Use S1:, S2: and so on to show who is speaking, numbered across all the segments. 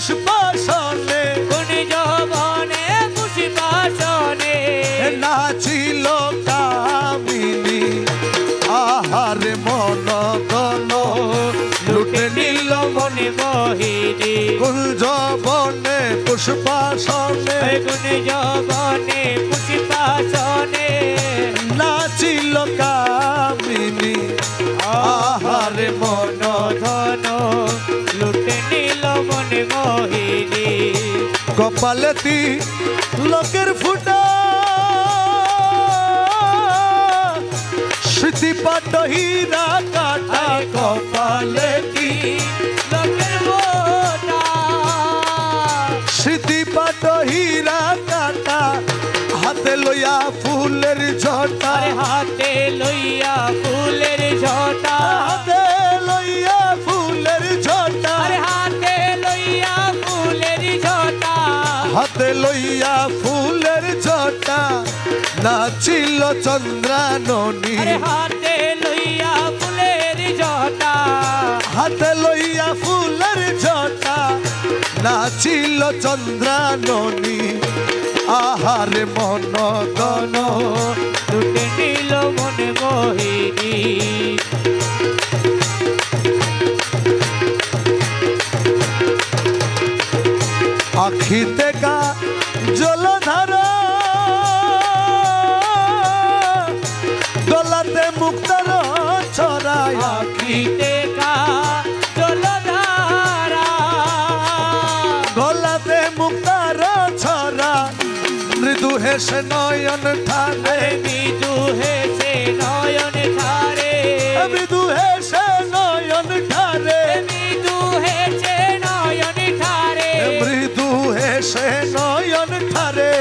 S1: পুষ্পাসনে
S2: কোন যৌবনে পুষ্পাসনে
S1: নাচিল কামিনী আহারে মন গণ লুটে নিল
S2: মনে মোহিনী
S1: কোন যৌবনে পুষ্পাসনে
S2: কোন যৌবনে পুষ্পাসনে
S1: নাচিল কামিনী আহারে মন
S2: ধন লুটে নিল মনে মোহিনী
S1: কপালেতি লোকের ফুটা স্মৃতিপাট হীরা কাটা কপালেতি
S2: লোকের মোটা
S1: স্মৃতিপাট হীরা কাটা হাতে লইয়া ফুলের ঝটা
S2: হাতে লইয়া ফুলের ঝটা
S1: হাতে লইয়া ফুলের ঝটা
S2: হাতে লইয়া ফুলের ঝটা
S1: হাতে লইয়া ফুলের ঝটা নাচিল চন্দ্রাননী
S2: হাতে লইয়া ফুলের ঝটা
S1: হাতে লইয়া ফুলের ঝটা নাচিল চন্দ্রাননী আহারে মন গণ
S2: লুটে নিল মনে মোহিনী
S1: আখিতে কা জলধারা গলাতে মুক্তার ছড়ায়
S2: আখিতে কা জলধারা
S1: গলাতে মুক্তার ছড়া মৃদু হেসে নয়ন ঠানে
S2: মৃদু হেসে নয়ন ধারে
S1: মৃদু হেসে নয়ন ঠারে
S2: মৃদু হেসে নয়ন ধারে
S1: মৃদু হেসে নয়ন ঠারে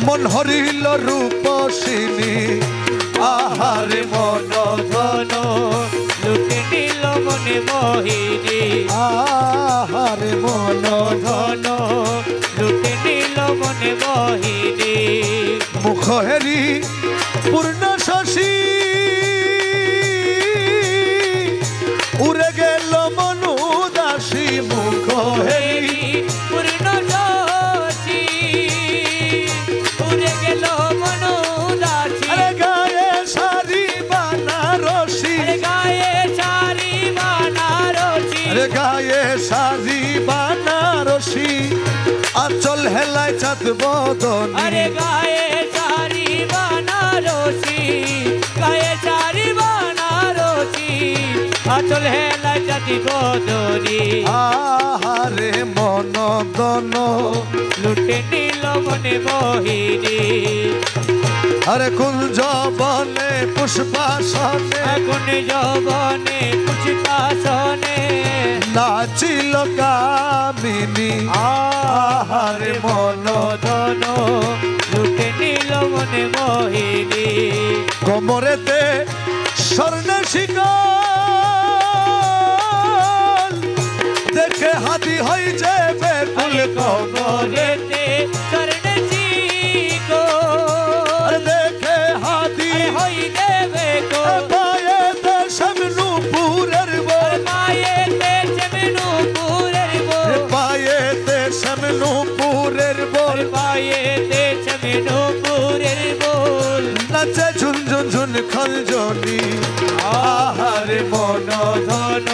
S1: মন হরিল রূপসিনী আহারে মন
S2: ধন লুটে নিল মনে মোহিনী
S1: আহারে মন
S2: ধন লুটে নিল মনে মোহিনী
S1: মুখ হেরি পূর্ণ শশী উড়ে গেল মনু দাসী মুখ হেরি
S2: পূর্ণ শশী উড়ে গেল মনো দাসী
S1: আরে গায়ে সারি বানারসি
S2: গায়ে সারি বানারসি
S1: আরে গায়ে সারি বানারসি আচল হেলায় চাঁদ বদনী
S2: আরে গায়ে সারি বানারসি গায়ে সারি বানারসি আচল হেলা জাতি বদনি
S1: আহারে মন দন
S2: লুটে নিল মনে মোহিনী
S1: আরে কুঞ্জ বনে পুষ্পাসনে
S2: এখন যৌবনে পুষ্পাসনে
S1: নাচিল কামিনী আহারে মন
S2: ধন লুটে নিল মনে মোহিনী
S1: কোমরেতে স্বর্ণ শিকল দেখে হাতি হই যে বেকুল কোমরে
S2: কবরেতে চরণ শিকো
S1: আর দেখে হাতি
S2: হই দেবে গো
S1: পায়েতে শ্যামনুপুরের বল
S2: মায়েতে চেমনুপুরের বো
S1: পায়েতে শ্যামনুপুরের বল
S2: পায়েতে চেমনুপুরের বল
S1: নাচে ঝুনঝুন ঝুন খঞ্জনি আহারে মন
S2: ধন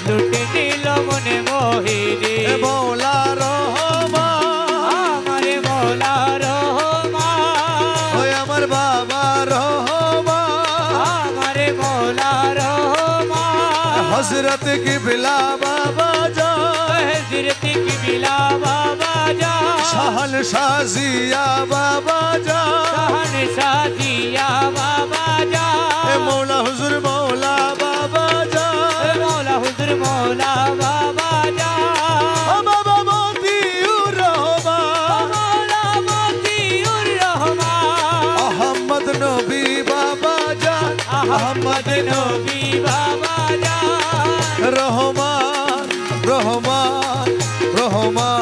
S2: লুটে নিল মনে মোহিনী
S1: মৌলা রহমান
S2: আমারে মৌলা রহমান
S1: ওই আমার বাবা রহমান
S2: আমারে মৌলা রহমান
S1: হজরত কি বিলা বাবা যা
S2: हज़रत की बिला बाबा जा
S1: শাহান শাজিয়া বাবা যা
S2: सहन शादिया बाबा जा
S1: মৌলা হুজুর মৌলা বাবা যা
S2: मौला हुजूर मौला बाबा जा
S1: বাবা মতিউর রহমান
S2: मौला मोतीउर रहमान
S1: আহমদ নবী বাবা যা
S2: अहमद नबी बाबा जा
S1: রহমান রহমান রহমান